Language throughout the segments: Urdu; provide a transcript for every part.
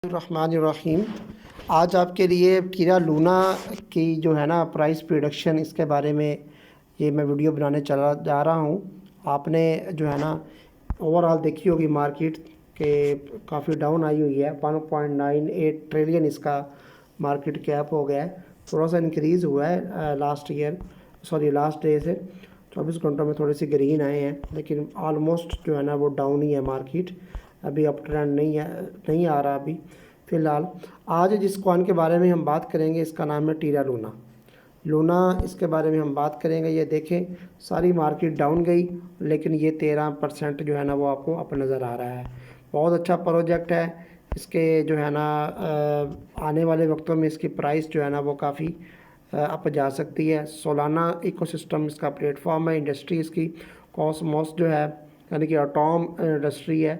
الرحمن الرحیم۔ آج آپ کے لیے ٹیرا لونا کی جو ہے نا پرائس پریڈکشن، اس کے بارے میں یہ میں ویڈیو بنانے چلا جا رہا ہوں۔ آپ نے جو ہے نا اوور آل دیکھی ہوگی مارکیٹ کہ کافی ڈاؤن آئی ہوئی ہے۔ 1.98 ٹریلین اس کا مارکیٹ کیپ ہو گیا ہے۔ تھوڑا سا انکریز ہوا ہے لاسٹ ڈے سے 24 گھنٹوں میں تھوڑے سے گرین آئے ہیں، لیکن آلموسٹ جو ہے نا وہ ڈاؤن ہی ہے مارکیٹ۔ ابھی اپ ٹرینڈ نہیں آ رہا ابھی فی الحال۔ آج جس کوائن کے بارے میں ہم بات کریں گے اس کا نام ہے ٹیرا لونا۔ اس کے بارے میں ہم بات کریں گے۔ یہ دیکھیں ساری مارکیٹ ڈاؤن گئی، لیکن یہ 13% جو ہے نا وہ آپ کو اپ نظر آ رہا ہے۔ بہت اچھا پروجیکٹ ہے۔ اس کے جو ہے نا آنے والے وقتوں میں اس کی پرائس جو ہے نا وہ کافی اپ جا سکتی ہے۔ سولانہ ایکو سسٹم اس کا پلیٹ فارم ہے۔ انڈسٹری اس کی کوسموس جو ہے یعنی کہ اٹوم انڈسٹری ہے،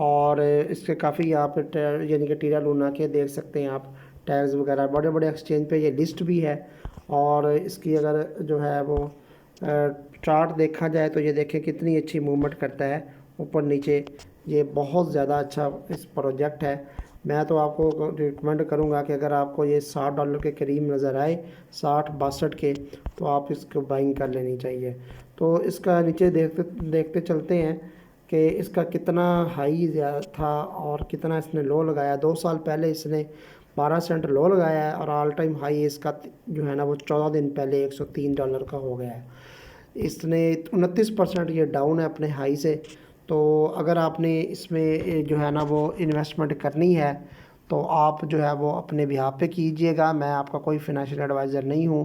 اور اس کے کافی آپ یعنی کہ ٹیرا لونا کے دیکھ سکتے ہیں آپ ٹیگز وغیرہ بڑے بڑے ایکسچینج پہ یہ لسٹ بھی ہے۔ اور اس کی اگر جو ہے وہ چارٹ دیکھا جائے تو یہ دیکھیں کتنی اچھی موومنٹ کرتا ہے اوپر نیچے۔ یہ بہت زیادہ اچھا اس پروجیکٹ ہے۔ میں تو آپ کو ریکمینڈ کروں گا کہ اگر آپ کو یہ $60 کے قریب نظر آئے، 60-62 کے، تو آپ اس کو بائنگ کر لینی چاہیے۔ تو اس کا نیچے دیکھتے چلتے ہیں کہ اس کا کتنا ہائی تھا اور کتنا اس نے لو لگایا۔ 2 سال پہلے اس نے 12 سینٹ لو لگایا ہے، اور آل ٹائم ہائی اس کا جو ہے نا وہ 14 دن پہلے $103 کا ہو گیا ہے۔ اس نے 29% یہ ڈاؤن ہے اپنے ہائی سے۔ تو اگر آپ نے اس میں جو ہے نا وہ انویسٹمنٹ کرنی ہے تو آپ جو ہے وہ اپنے بہاف پہ کیجئے گا۔ میں آپ کا کوئی فائنینشیل ایڈوائزر نہیں ہوں۔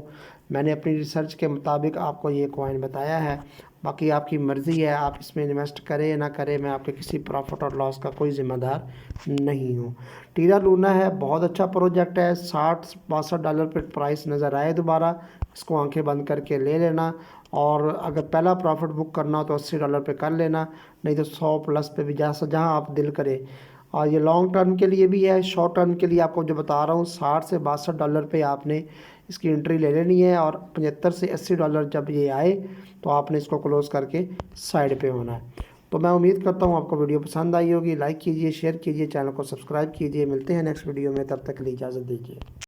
میں نے اپنی ریسرچ کے مطابق آپ کو یہ کوائن بتایا ہے، باقی آپ کی مرضی ہے، آپ اس میں انویسٹ کریں یا نہ کریں۔ میں آپ کے کسی پروفٹ اور لاس کا کوئی ذمہ دار نہیں ہوں۔ ٹیرا لونا ہے، بہت اچھا پروجیکٹ ہے۔ $60-62 پہ پرائس نظر آئے دوبارہ، اس کو آنکھیں بند کر کے لے لینا، اور اگر پہلا پروفٹ بک کرنا ہو تو $80 پہ کر لینا، نہیں تو 100+ پہ بھی جہاں آپ دل کرے۔ اور یہ لانگ ٹرم کے لیے بھی ہے، شارٹ ٹرم کے لیے آپ کو جو بتا رہا ہوں $60 سے $62 پہ آپ نے اس کی انٹری لے لینی ہے، اور $75 سے $80 جب یہ آئے تو آپ نے اس کو کلوز کر کے سائڈ پہ ہونا ہے۔ تو میں امید کرتا ہوں آپ کو ویڈیو پسند آئی ہوگی۔ لائک کیجئے، شیئر کیجئے، چینل کو سبسکرائب کیجئے۔ ملتے ہیں نیکسٹ ویڈیو میں، تب تک کے لیے اجازت دیجئے۔